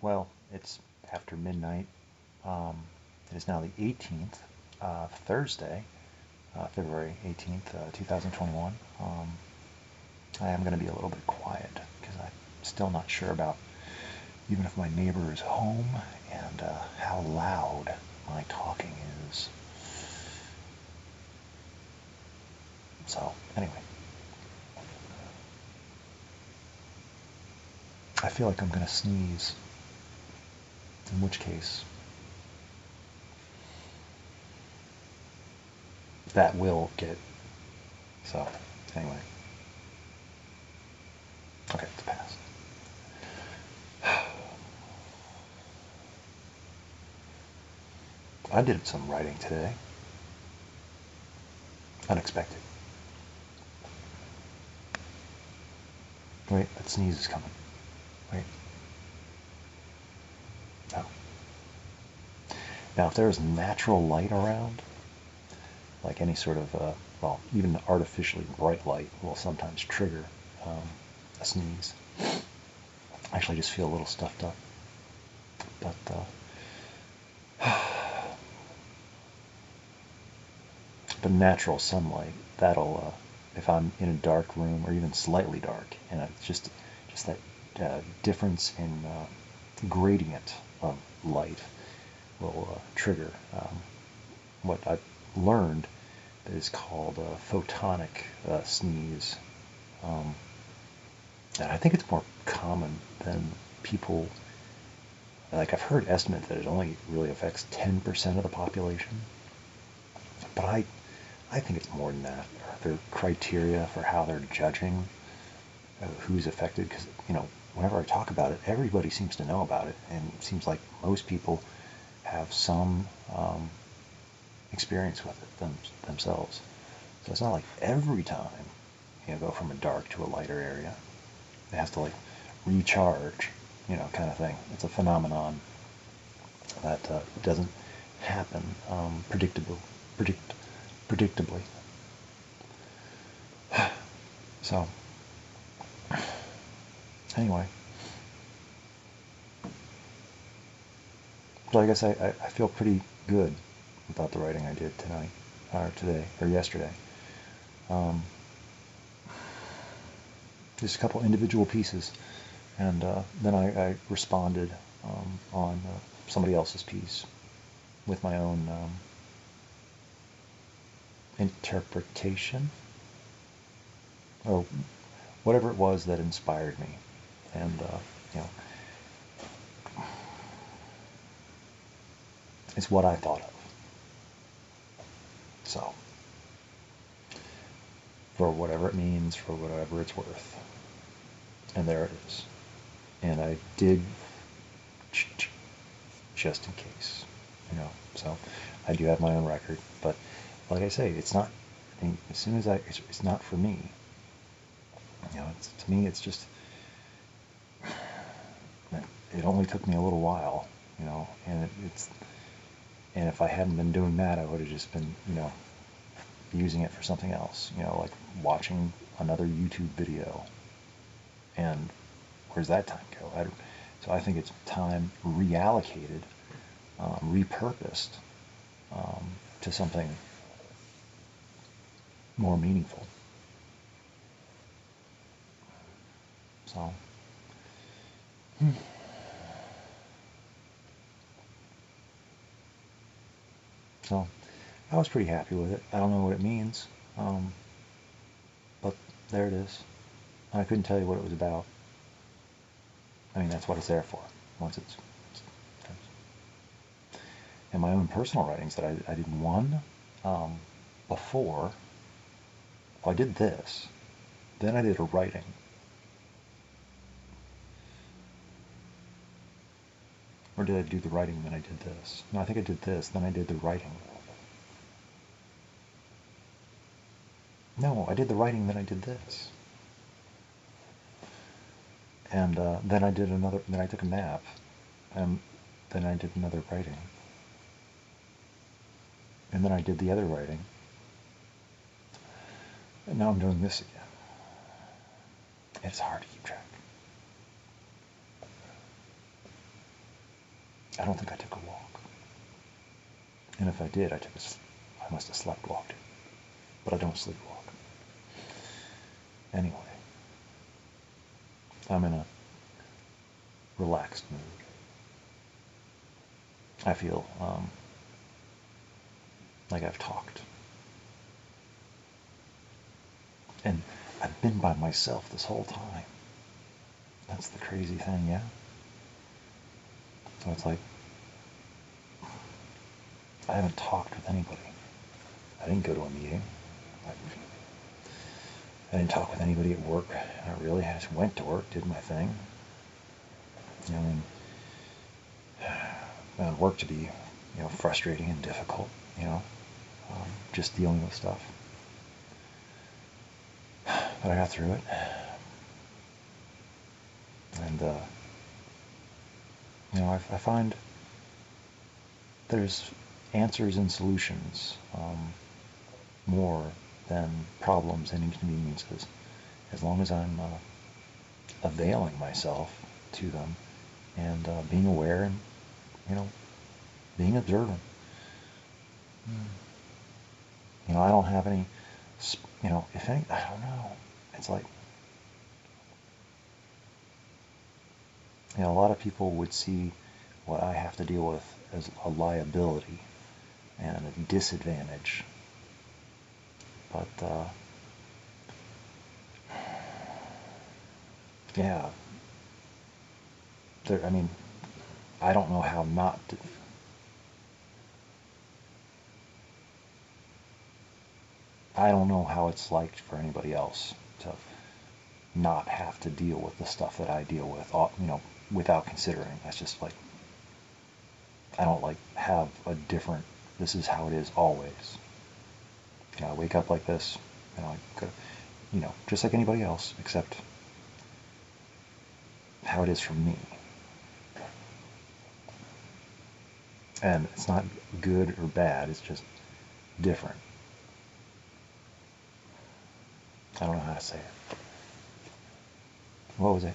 Well, it's after midnight. It is now the 18th, Thursday, February 18th, 2021. I am going to be a little bit quiet because I'm still not sure about even if my neighbor is home and how loud my talking is. So, anyway. I feel like I'm going to sneeze, in which case that will get, so anyway. Okay, it's passed. I did some writing today. Unexpected. Wait, that sneeze is coming. Wait. No. Now, if there's natural light around, like any sort of, well, even artificially bright light will sometimes trigger a sneeze. I actually just feel a little stuffed up. But, but natural sunlight, that'll, if I'm in a dark room or even slightly dark, and it's just that difference in gradient of light will trigger what I've learned is called a photonic sneeze. And I think it's more common than people, like I've heard estimates that it only really affects 10% of the population. But I think it's more than that. Are there criteria for how they're judging who's affected? Because, whenever I talk about it, everybody seems to know about it. And it seems like most people have some experience with it themselves. So it's not like every time you go from a dark to a lighter area, it has to like recharge, kind of thing. It's a phenomenon that doesn't happen predictably. So, anyway, so I guess I feel pretty good about the writing I did tonight, or today, or yesterday. Just a couple individual pieces, and then I responded on somebody else's piece with my own interpretation, or whatever it was that inspired me, and it's what I thought of. So, for whatever it means, for whatever it's worth. And there it is. And I did just in case, so I do have my own record, but like I say, it's not, as soon as it's not for me, to me, it's just, it only took me a little while, and if I hadn't been doing that, I would have just been, using it for something else, like watching another YouTube video. And where's that time go? So I think it's time reallocated, repurposed to something more meaningful. So, so I was pretty happy with it. I don't know what it means, but there it is. I couldn't tell you what it was about. I mean, that's what it's there for. Once it's and my own personal writings that I did one before. Well, I did this, then I did a writing. Or did I do the writing, then I did this? No, I think I did this, then I did the writing. No, I did the writing, then I did this. And then I did another, then I took a nap, and then I did another writing. And then I did the other writing. And now I'm doing this again. It's hard to keep track. I don't think I took a walk. And if I did, I must have slept walked it. But I don't sleepwalk. Anyway, I'm in a relaxed mood. I feel like I've talked. And I've been by myself this whole time. That's the crazy thing, yeah? So it's like, I haven't talked with anybody. I didn't go to a meeting. I didn't talk with anybody at work. Not really. I just went to work, did my thing. I mean, I found work to be, frustrating and difficult, just dealing with stuff. But I got through it. And, I find there's answers and solutions more than problems and inconveniences, as long as I'm availing myself to them and being aware and, being observant. I don't have any, if any, I don't know. It's like, a lot of people would see what I have to deal with as a liability and a disadvantage. But, yeah, I don't know how not to. I don't know how it's like for anybody else to not have to deal with the stuff that I deal with, without considering. That's just like, I don't have a different, this is how it is always. I wake up like this, just like anybody else, except how it is for me. And it's not good or bad, it's just different. I don't know how to say it. What was it?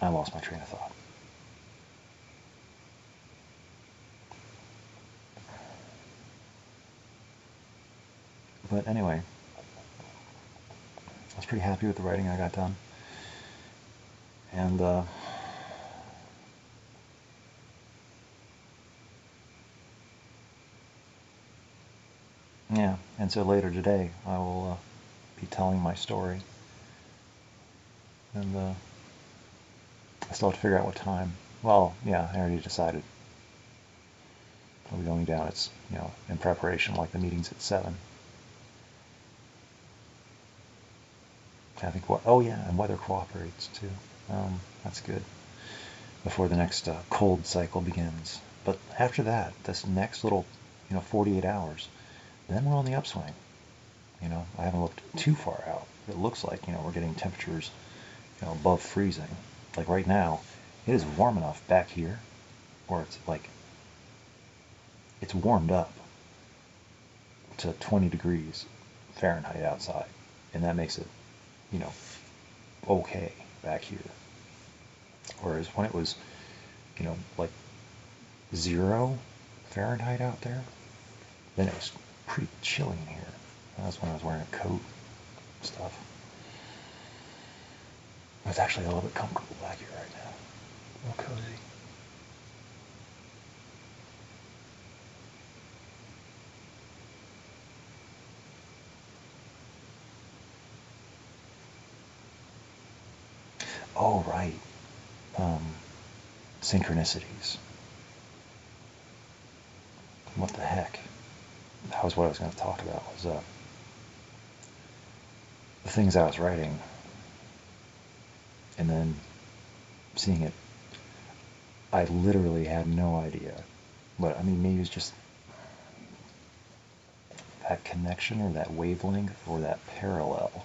I lost my train of thought. But anyway, I was pretty happy with the writing I got done. And yeah, and so later today I will be telling my story. And I still have to figure out what time. Well, yeah, I already decided. I'll be going down. It's, in preparation, like the meeting's at 7. I think, oh yeah, and weather cooperates too. That's good. Before the next cold cycle begins. But after that, this next little, 48 hours, then we're on the upswing. I haven't looked too far out. It looks like, we're getting temperatures, above freezing. Like right now, it is warm enough back here where it's like, it's warmed up to 20 degrees Fahrenheit outside. And that makes it, okay back here. Whereas when it was, like 0 Fahrenheit out there, then it was pretty chilly in here. That's when I was wearing a coat and stuff. It's actually a little bit comfortable back here right now. A little cozy. Oh, right. Synchronicities. What the heck? That was what I was going to talk about, was the things I was writing, and then seeing it. I literally had no idea. But, maybe it's just that connection or that wavelength or that parallel,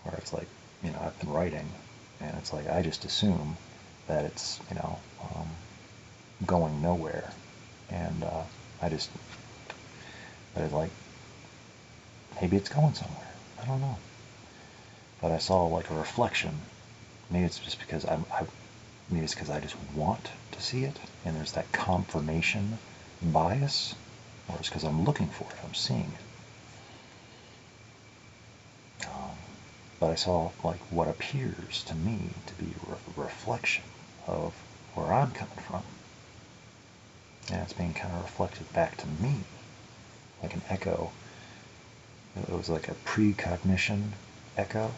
where it's like, I've been writing, and it's like, I just assume that it's, going nowhere. And I just But it's like, maybe it's going somewhere. I don't know. But I saw like a reflection. Maybe it's just because maybe it's because I just want to see it, and there's that confirmation bias, or it's because I'm looking for it, I'm seeing it. But I saw like what appears to me to be a reflection of where I'm coming from. And it's being kind of reflected back to me, like an echo. It was like a precognition echo.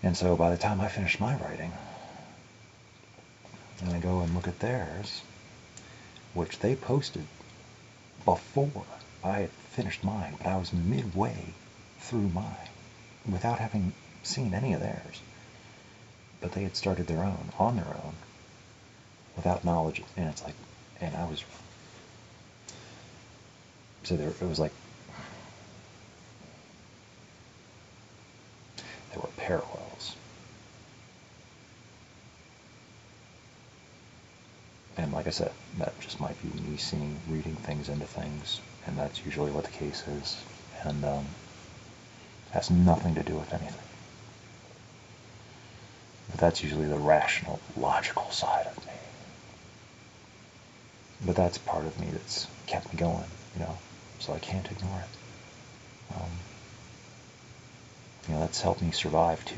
And so by the time I finish my writing, and I go and look at theirs, which they posted before I had finished mine, but I was midway through mine without having seen any of theirs. But they had started their own, on their own, without knowledge. And it's like, and I was, so there, it was like, there were parallels. And like I said, that just might be me reading things into things, and that's usually what the case is, and has nothing to do with anything. But that's usually the rational, logical side of me. But that's part of me that's kept me going, so I can't ignore it. That's helped me survive too.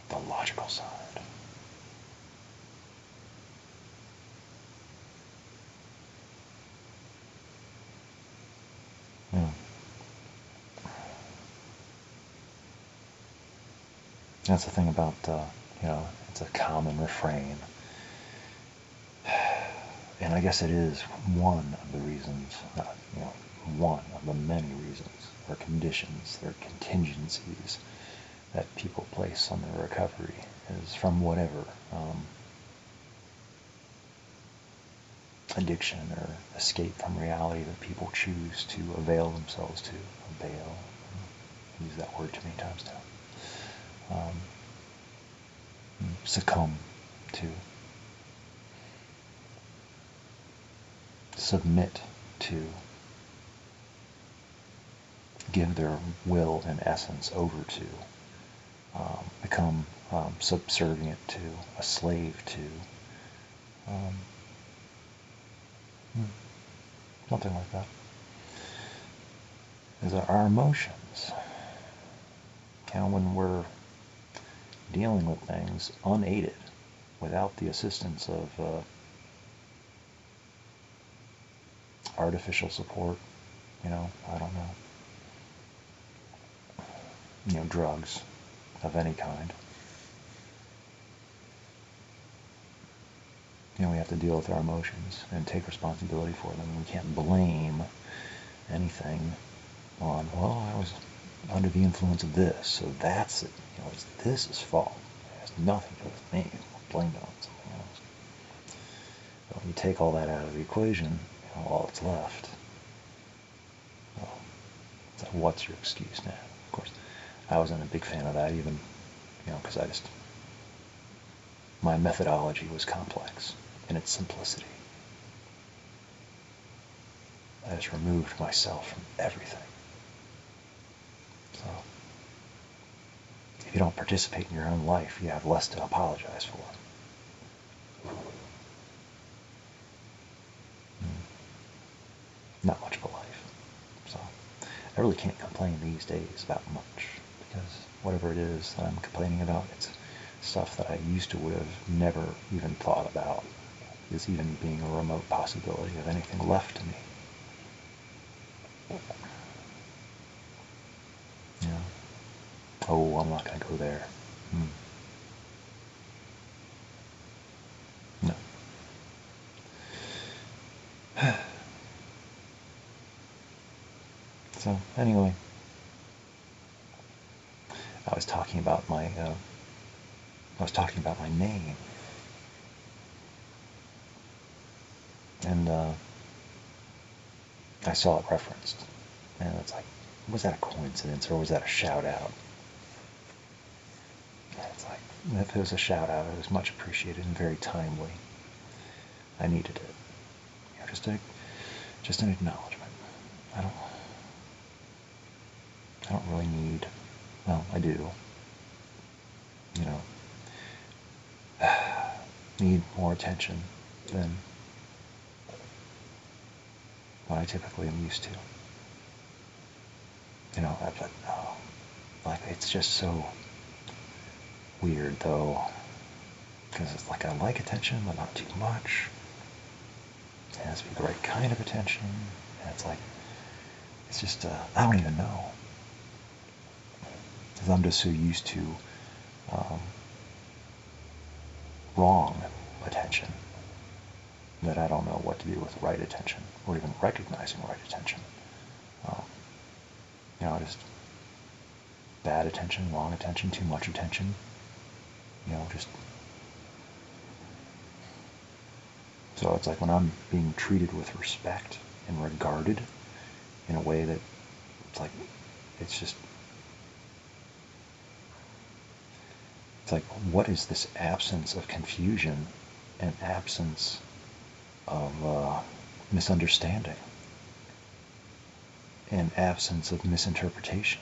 The logical side. Yeah. That's the thing about, it's a common refrain. And I guess it is one of the reasons, one of the many reasons, or conditions, or contingencies that people place on their recovery is from whatever addiction or escape from reality that people choose to avail themselves to. Avail. I use that word too many times now. Succumb to. Submit to. Give their will and essence over to. Become subservient to, a slave to. Something like that. Is our emotions. When we're dealing with things unaided, without the assistance of artificial support, I don't know, drugs of any kind. We have to deal with our emotions and take responsibility for them. We can't blame anything on, well, I was under the influence of this, so that's it. It's this' fault. It has nothing to do with me. Blame it on something else. But when you take all that out of the equation, all that's left, so what's your excuse now? Of course, I wasn't a big fan of that even, because my methodology was complex in its simplicity. I just removed myself from everything. So, if you don't participate in your own life, you have less to apologize for. Not much of a life. So, I really can't complain these days about much, because whatever it is that I'm complaining about, it's stuff that I used to would have never even thought about as even being a remote possibility of anything left to me. Oh, I'm not going to go there. No. So, anyway, I was talking about my name. And I saw it referenced. And it's like, was that a coincidence or was that a shout out? It's like, if it was a shout out, it was much appreciated and very timely. I needed it. Just an acknowledgement. I don't I don't really need, well, I do, you know, need more attention than what I typically am used to. But no, like, it's just so weird though, because it's like I like attention, but not too much. It has to be the right kind of attention, and it's like, it's just, I don't even know. Because I'm just so used to um, wrong attention that I don't know what to do with right attention, or even recognizing right attention. Um, just bad attention, wrong attention, too much attention. Just so it's like when I'm being treated with respect and regarded in a way that it's like it's like, what is this absence of confusion and absence of misunderstanding and absence of misinterpretation?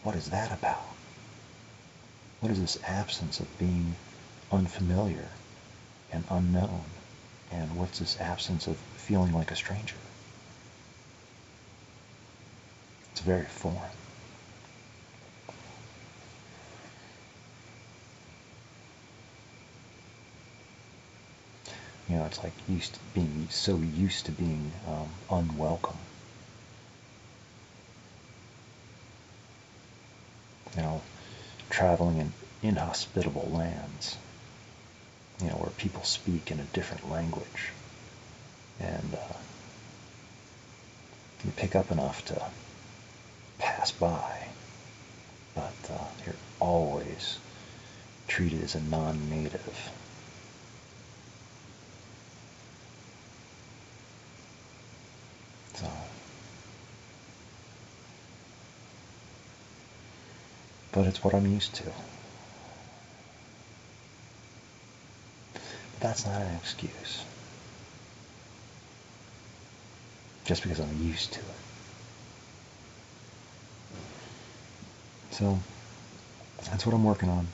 What is that about? What is this absence of being unfamiliar and unknown? And what's this absence of feeling like a stranger? It's very foreign. It's like being so used to being unwelcome. Traveling in inhospitable lands, where people speak in a different language. And you pick up enough to pass by, but you're always treated as a non-native. So, but it's what I'm used to. But that's not an excuse. Just because I'm used to it. So, that's what I'm working on.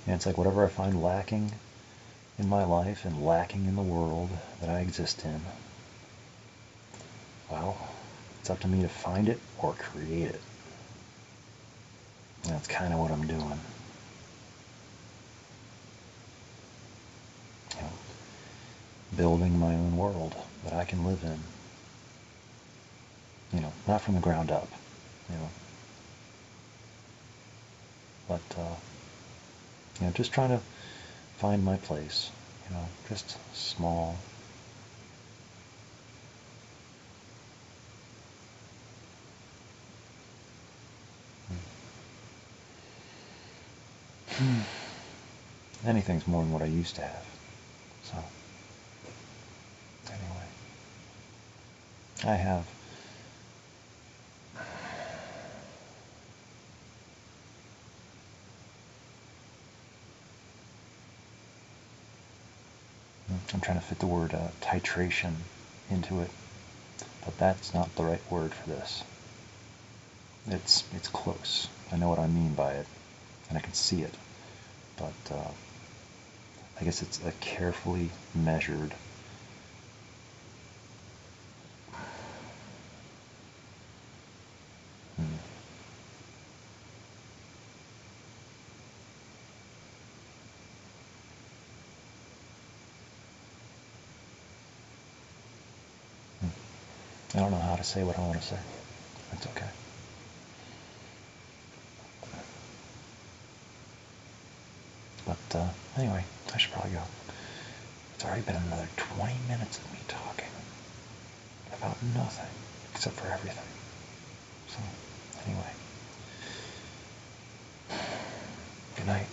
And it's like whatever I find lacking in my life and lacking in the world that I exist in, well, it's up to me to find it or create it. And that's kind of what I'm doing. Building my own world that I can live in. Not from the ground up, but just trying to find my place. Just small. Anything's more than what I used to have. So, anyway, I have I'm trying to fit the word titration into it, but that's not the right word for this. It's close. I know what I mean by it, and I can see it, but I guess it's a carefully measured I don't know how to say what I want to say. That's okay. But anyway, I should probably go. It's already been another 20 minutes of me talking about nothing except for everything. So, anyway. Good night.